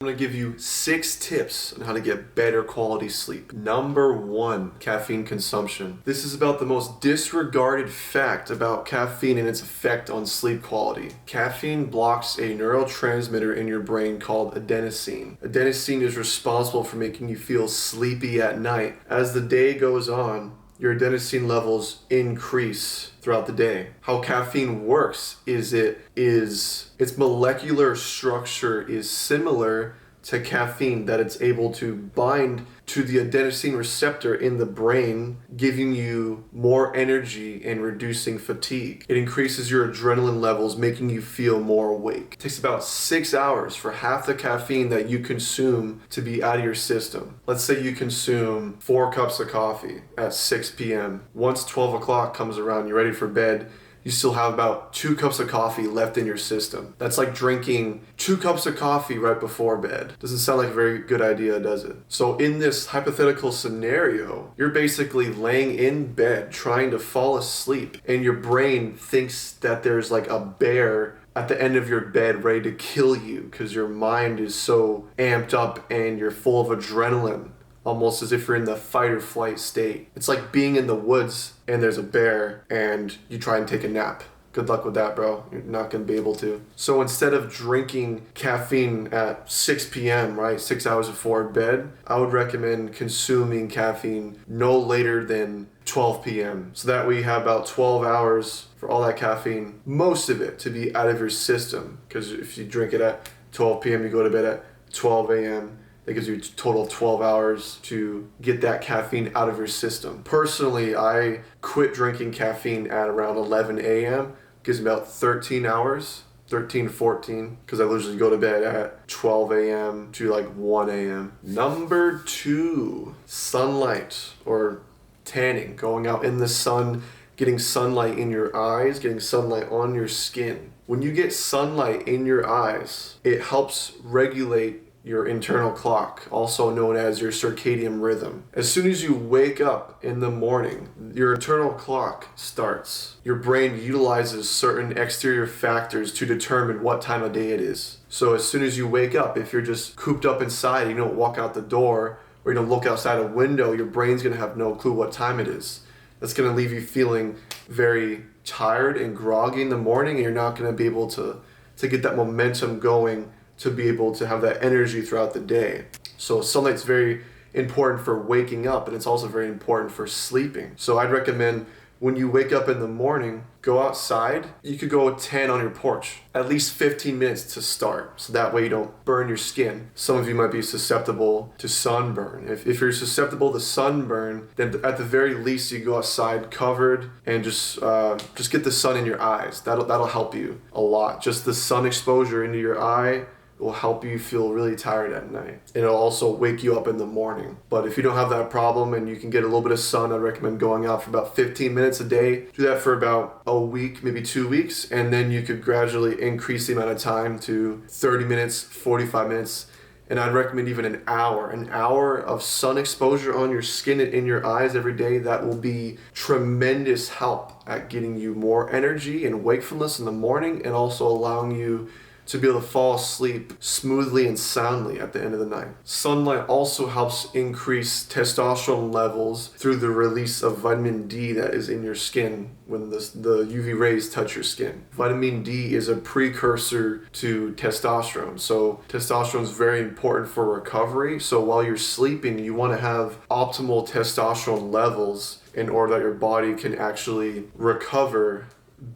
I'm going to give you 6 tips on how to get better quality sleep. Number 1, caffeine consumption. This is about the most disregarded fact about caffeine and its effect on sleep quality. Caffeine blocks a neurotransmitter in your brain called adenosine. Adenosine is responsible for making you feel sleepy at night. As the day goes on, your adenosine levels increase throughout the day. How caffeine works is its molecular structure is similar to caffeine, that it's able to bind to the adenosine receptor in the brain, giving you more energy and reducing fatigue. It increases your adrenaline levels, making you feel more awake. It takes about 6 hours for half the caffeine that you consume to be out of your system. Let's say you consume 4 cups of coffee at 6 p.m. Once 12 o'clock comes around, you're ready for bed, you still have about 2 cups of coffee left in your system. That's like drinking 2 cups of coffee right before bed. Doesn't sound like a very good idea, does it? So in this hypothetical scenario, you're basically laying in bed trying to fall asleep, and your brain thinks that there's like a bear at the end of your bed ready to kill you because your mind is so amped up and you're full of adrenaline, almost as if you're in the fight or flight state. It's like being in the woods and there's a bear and you try and take a nap. Good luck with that, bro. You're not going to be able to. So instead of drinking caffeine at 6 p.m., right, 6 hours before bed, I would recommend consuming caffeine no later than 12 p.m. So that way you have about 12 hours for all that caffeine, most of it to be out of your system. Because if you drink it at 12 p.m., you go to bed at 12 a.m., it gives you a total of 12 hours to get that caffeine out of your system. Personally, I quit drinking caffeine at around 11 a.m. Gives me about 13 hours, 13 to 14, because I usually go to bed at 12 a.m. to like 1 a.m. Number 2, sunlight or tanning, going out in the sun, getting sunlight in your eyes, getting sunlight on your skin. When you get sunlight in your eyes, it helps regulate your internal clock, also known as your circadian rhythm. As soon as you wake up in the morning, your internal clock starts. Your brain utilizes certain exterior factors to determine what time of day it is. So as soon as you wake up, if you're just cooped up inside, you don't walk out the door, or you don't look outside a window, your brain's gonna have no clue what time it is. That's gonna leave you feeling very tired and groggy in the morning, and you're not gonna be able to get that momentum going to be able to have that energy throughout the day. So sunlight's very important for waking up, and it's also very important for sleeping. So I'd recommend when you wake up in the morning, go outside. You could go 10 on your porch, at least 15 minutes to start. So that way you don't burn your skin. Some of you might be susceptible to sunburn. If you're susceptible to sunburn, then at the very least you go outside covered and just get the sun in your eyes. That'll help you a lot. Just the sun exposure into your eye will help you feel really tired at night. It'll also wake you up in the morning. But if you don't have that problem and you can get a little bit of sun, I'd recommend going out for about 15 minutes a day. Do that for about a week, maybe 2 weeks, and then you could gradually increase the amount of time to 30 minutes, 45 minutes, and I'd recommend even an hour. An hour of sun exposure on your skin and in your eyes every day, that will be tremendous help at getting you more energy and wakefulness in the morning, and also allowing you to be able to fall asleep smoothly and soundly at the end of the night. Sunlight also helps increase testosterone levels through the release of vitamin D that is in your skin when the UV rays touch your skin. Vitamin D is a precursor to testosterone. So testosterone is very important for recovery. So while you're sleeping, you want to have optimal testosterone levels in order that your body can actually recover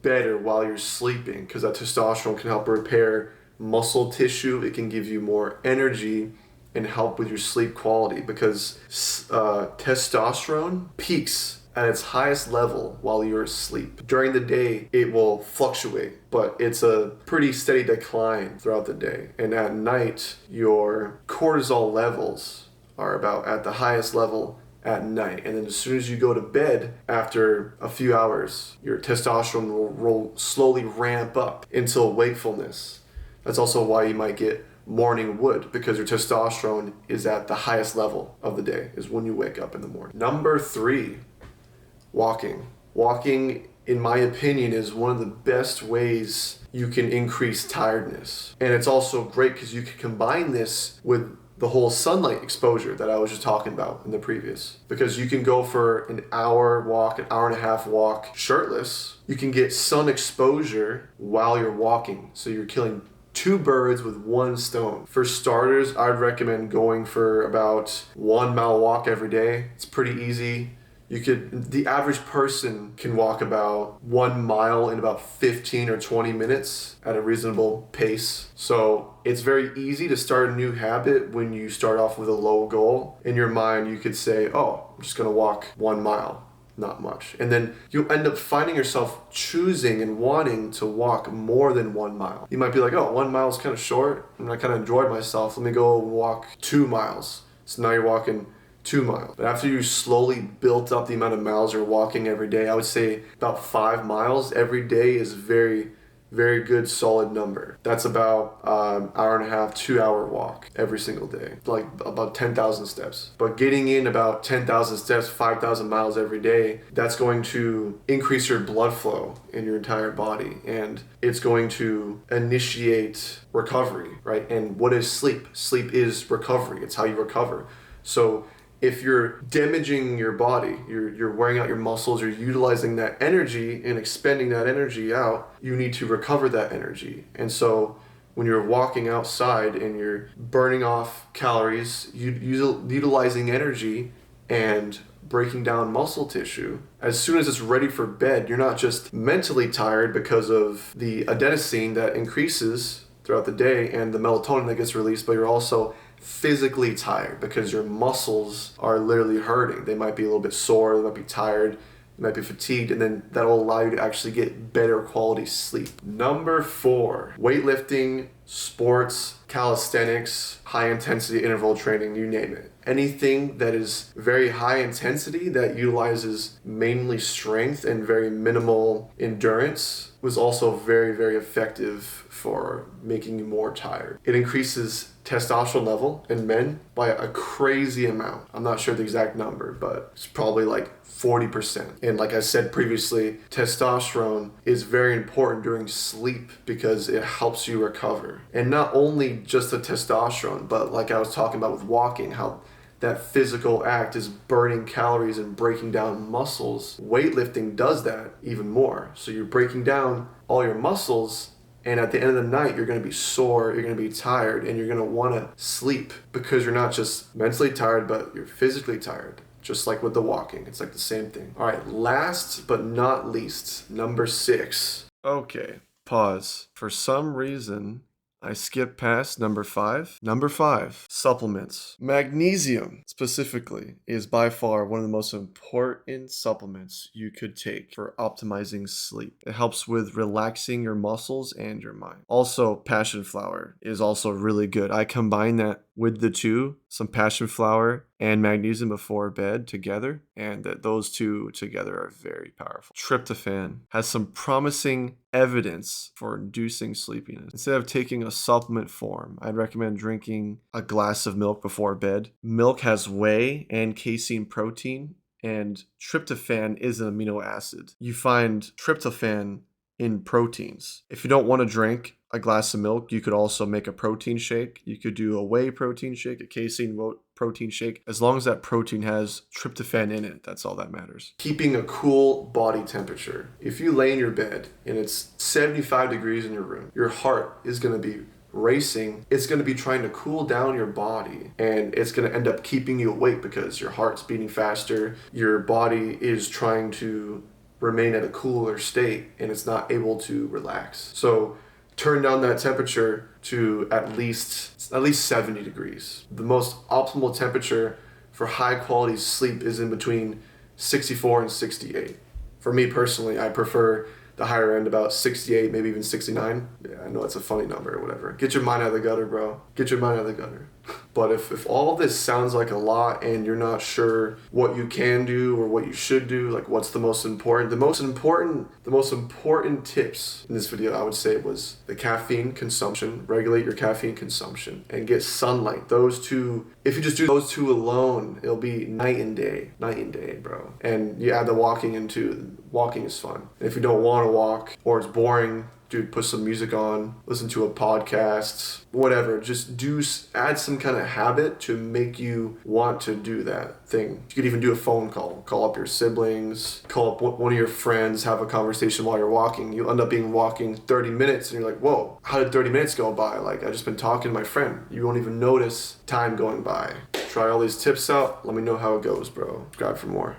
better while you're sleeping, because that testosterone can help repair muscle tissue. It can give you more energy and help with your sleep quality, because testosterone peaks at its highest level while you're asleep. During the day, it will fluctuate, but it's a pretty steady decline throughout the day. And at night, your cortisol levels are about at the highest level at night. And then as soon as you go to bed, after a few hours, your testosterone will slowly ramp up until wakefulness. That's also why you might get morning wood, because your testosterone is at the highest level of the day, is when you wake up in the morning. Number 3, walking. Walking in my opinion, is one of the best ways you can increase tiredness. And it's also great because you can combine this with the whole sunlight exposure that I was just talking about in the previous. Because you can go for an hour walk, an hour and a half walk shirtless. You can get sun exposure while you're walking. So you're killing two birds with one stone. For starters, I'd recommend going for about 1 mile walk every day. It's pretty easy. The average person can walk about 1 mile in about 15 or 20 minutes at a reasonable pace. So it's very easy to start a new habit when you start off with a low goal. In your mind, you could say, oh, I'm just gonna walk 1 mile, not much. And then you end up finding yourself choosing and wanting to walk more than 1 mile. You might be like, oh, 1 mile is kind of short, and I kind of enjoyed myself. Let me go walk 2 miles. So now you're walking 2 miles. But after you slowly built up the amount of miles you're walking every day, I would say about 5 miles every day is very, very good solid number. That's about hour and a half, 2 hour walk every single day, like about 10,000 steps. But getting in about 10,000 steps, 5,000 miles every day, that's going to increase your blood flow in your entire body, and it's going to initiate recovery, right? And what is sleep? Sleep is recovery. It's how you recover. So if you're damaging your body, you're wearing out your muscles, you're utilizing that energy and expending that energy out, you need to recover that energy. And so when you're walking outside and you're burning off calories, utilizing energy and breaking down muscle tissue, as soon as it's ready for bed, you're not just mentally tired because of the adenosine that increases throughout the day and the melatonin that gets released, but you're also physically tired because your muscles are literally hurting. They might be a little bit sore, they might be tired, you might be fatigued, and then that'll allow you to actually get better quality sleep. Number 4, weightlifting, sports, calisthenics, high intensity interval training, you name it. Anything that is very high intensity that utilizes mainly strength and very minimal endurance was also very, very effective for making you more tired. It increases testosterone level in men by a crazy amount. I'm not sure the exact number, but it's probably like 40%. And like I said previously, testosterone is very important during sleep because it helps you recover. And not only just the testosterone, but like I was talking about with walking, how that physical act is burning calories and breaking down muscles. Weightlifting does that even more. So you're breaking down all your muscles, and at the end of the night, you're going to be sore, you're going to be tired, and you're going to want to sleep because you're not just mentally tired, but you're physically tired. Just like with the walking, it's like the same thing. All right, last but not least, number 6. Okay, pause. For some reason, I skipped past number 5. Number 5, supplements. Magnesium, specifically, is by far one of the most important supplements you could take for optimizing sleep. It helps with relaxing your muscles and your mind. Also, passion flower is also really good. I combine that with the two, some passion flower and magnesium before bed together, and those two together are very powerful. Tryptophan has some promising evidence for inducing sleepiness. Instead of taking a supplement form, I'd recommend drinking a glass of milk before bed. Milk has whey and casein protein, and tryptophan is an amino acid. You find tryptophan in proteins. If you don't want to drink a glass of milk, you could also make a protein shake. You could do a whey protein shake, a casein protein shake. As long as that protein has tryptophan in it, that's all that matters. Keeping a cool body temperature. If you lay in your bed and it's 75 degrees in your room, your heart is going to be racing. It's going to be trying to cool down your body, and it's going to end up keeping you awake because your heart's beating faster. Your body is trying to remain at a cooler state and it's not able to relax. So turn down that temperature to at least 70 degrees. The most optimal temperature for high quality sleep is in between 64 and 68. For me personally, I prefer the higher end, about 68, maybe even 69. Yeah, I know it's a funny number or whatever. Get your mind out of the gutter, bro. Get your mind out of the gutter. But if all this sounds like a lot and you're not sure what you can do or what you should do, like what's the most important tips in this video, I would say, was the caffeine consumption. Regulate your caffeine consumption and get sunlight. Those two, if you just do those two alone, it'll be night and day, bro. And you add the walking into, walking is fun. And if you don't want to walk or it's boring, dude, put some music on, listen to a podcast, whatever. Just add some kind of habit to make you want to do that thing. You could even do a phone call. Call up your siblings, call up one of your friends, have a conversation while you're walking. You'll end up being walking 30 minutes and you're like, whoa, how did 30 minutes go by? Like, I just been talking to my friend. You won't even notice time going by. Try all these tips out. Let me know how it goes, bro. Subscribe for more.